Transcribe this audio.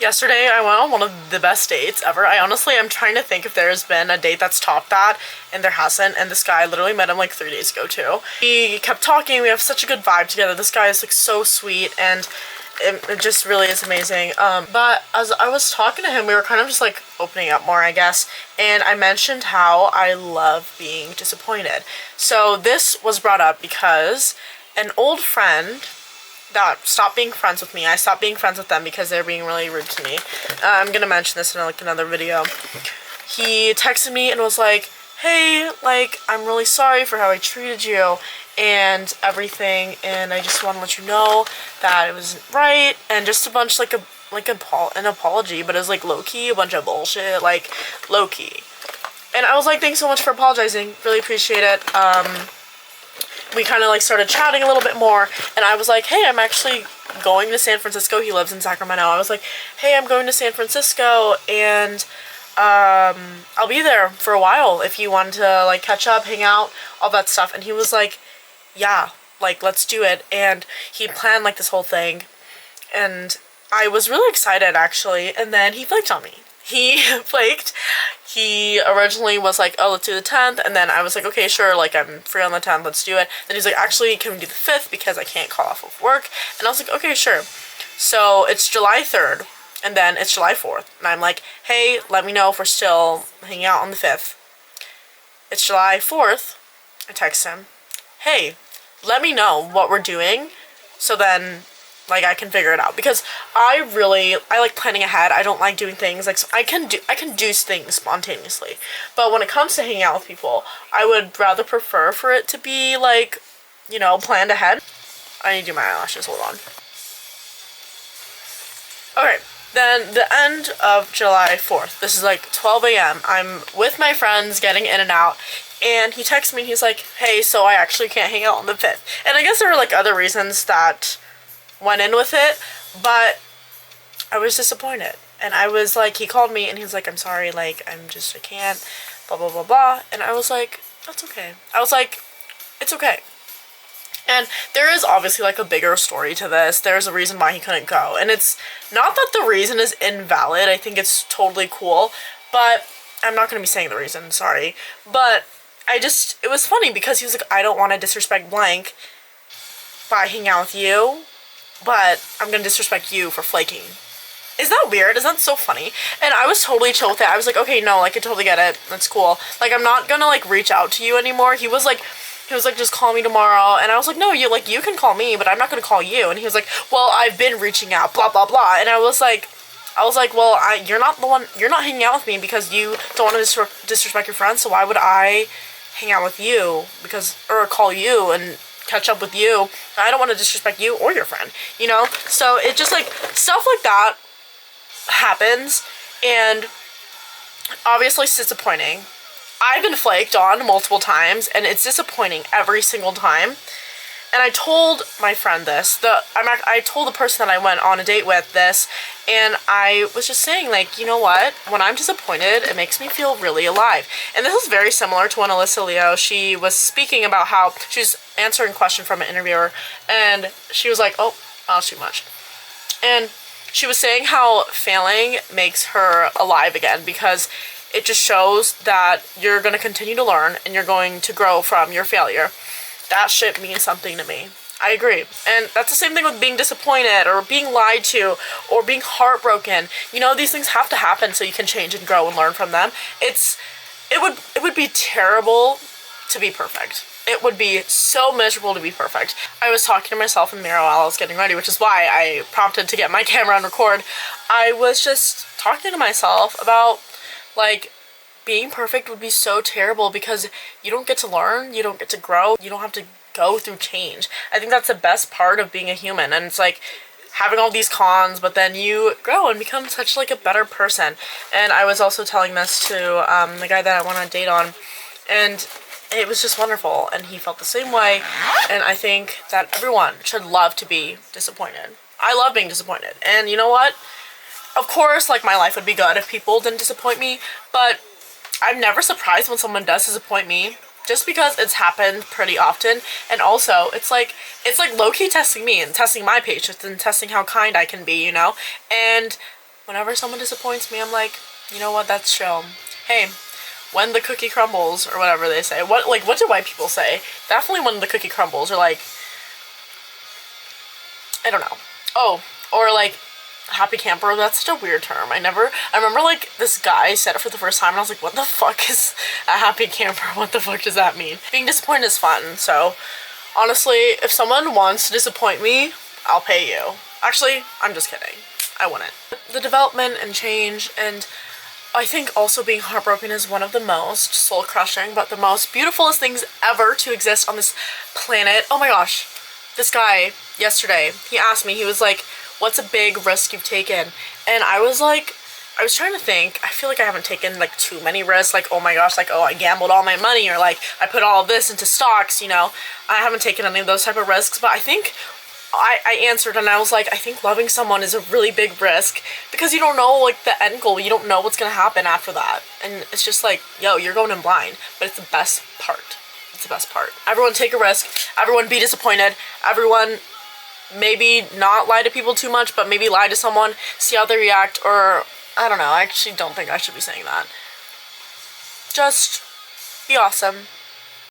Yesterday, I went on one of the best dates ever. I'm trying to think if there's been a date that's topped that, and there hasn't. And this guy, I literally met him like 3 days ago too. We kept talking. We have such a good vibe together. This guy is like so sweet, and it just really is amazing. But as I was talking to him, we were kind of just like opening up more, I guess. And I mentioned how I love being disappointed. So this was brought up because an old friend that stopped being friends with me. I stopped being friends with them because they're being really rude to me. I'm gonna mention this in like another video. He texted me and was like, hey, like, I'm really sorry for how I treated you and everything, and I just want to let you know that it wasn't right, and just a bunch an apology, but it was like low-key a bunch of bullshit, like low-key. And I was like, thanks so much for apologizing, really appreciate it. We kind of like started chatting a little bit more, and I was like, hey, I'm actually going to San Francisco. He lives in Sacramento. I was like, hey, I'm going to San Francisco, and I'll be there for a while if you want to like catch up, hang out, all that stuff. And he was like, yeah, like, let's do it. And he planned like this whole thing, and I was really excited actually. And then he flaked on me. He flaked. He originally was like, oh, let's do the 10th, and then I was like, okay, sure, like, I'm free on the 10th, let's do it. Then he's like, actually, can we do the 5th, because I can't call off of work, and I was like, okay, sure. So it's July 3rd, and then it's July 4th, and I'm like, hey, let me know if we're still hanging out on the 5th. It's July 4th, I text him, hey, let me know what we're doing, so then like I can figure it out, because I like planning ahead. I don't like doing things like, I can do things spontaneously, but when it comes to hanging out with people, I would rather prefer for it to be like, you know, planned ahead. I need to do my eyelashes, hold on. Okay, then the end of July 4th, this is like 12 a.m. I'm with my friends getting in and out, and he texts me and he's like, hey, so I actually can't hang out on the 5th. And I guess there were like other reasons that went in with it, but I was disappointed. And I was like, he called me and he was like, I'm sorry, like, I can't, blah, blah, blah, blah. And I was like, that's okay. I was like, it's okay. And there is obviously like a bigger story to this. There's a reason why he couldn't go. And it's not that the reason is invalid. I think it's totally cool, but I'm not going to be saying the reason, sorry. But it was funny because he was like, I don't want to disrespect blank by hanging out with you, but I'm gonna disrespect you for flaking. Is that weird? Is that so funny? And I was totally chill with it. I was like, okay, no, like, I totally get it. That's cool. Like, I'm not gonna, like, reach out to you anymore. He was like, just call me tomorrow. And I was like, no, you can call me, but I'm not gonna call you. And he was like, well, I've been reaching out, blah, blah, blah. And I was like, well, you're not hanging out with me because you don't want to disrespect your friends, so why would I hang out with you or call you and catch up with you? I don't want to disrespect you or your friend, you know? So it just like, stuff like that happens, and obviously it's disappointing. I've been flaked on multiple times, and it's disappointing every single time. And I told my friend this, I told the person that I went on a date with this, and I was just saying, like, you know what? When I'm disappointed, it makes me feel really alive. And this is very similar to when Alyssa Leo, she was speaking about how she's answering a question from an interviewer, and she was like, oh, that was too much. And she was saying how failing makes her alive again, because it just shows that you're going to continue to learn and you're going to grow from your failure. That shit means something to me. I agree. And that's the same thing with being disappointed or being lied to or being heartbroken. You know, these things have to happen so you can change and grow and learn from them. It would be terrible to be perfect. It would be so miserable to be perfect. I was talking to myself in the mirror while I was getting ready, which is why I prompted to get my camera and record. I was just talking to myself about, like, being perfect would be so terrible because you don't get to learn, you don't get to grow, you don't have to go through change. I think that's the best part of being a human, and it's like having all these cons, but then you grow and become such like a better person. And I was also telling this to the guy that I went on a date on, and it was just wonderful, and he felt the same way, and I think that everyone should love to be disappointed. I love being disappointed, and you know what? Of course, like, my life would be good if people didn't disappoint me, but I'm never surprised when someone does disappoint me, just because it's happened pretty often. And also, it's like low-key testing me and testing my patience and testing how kind I can be, you know? And whenever someone disappoints me, I'm like, you know what, that's chill. Hey, when the cookie crumbles, or whatever they say. What do white people say? Definitely when the cookie crumbles, or like, I don't know. Oh, or like, happy camper, that's such a weird term. I remember like this guy said it for the first time and I was like, what the fuck is a happy camper? What the fuck does that mean? Being disappointed is fun, so honestly, if someone wants to disappoint me, I'll pay you. Actually, I'm just kidding. I wouldn't. The development and change, and I think also being heartbroken is one of the most soul-crushing, but the most beautifulest things ever to exist on this planet. Oh my gosh. This guy, yesterday, he asked me, he was like, what's a big risk you've taken? And I was like, I was trying to think, I feel like I haven't taken like too many risks, like, oh my gosh, like, oh, I gambled all my money, or like, I put all of this into stocks, you know. I haven't taken any of those type of risks, but I think I answered and I was like, I think loving someone is a really big risk because you don't know like the end goal. You don't know what's gonna happen after that. And it's just like, yo, you're going in blind, but it's the best part. It's the best part. Everyone take a risk. Everyone be disappointed. Everyone maybe not lie to people too much, but maybe lie to someone, see how they react, or I don't know. I actually don't think I should be saying that. Just be awesome.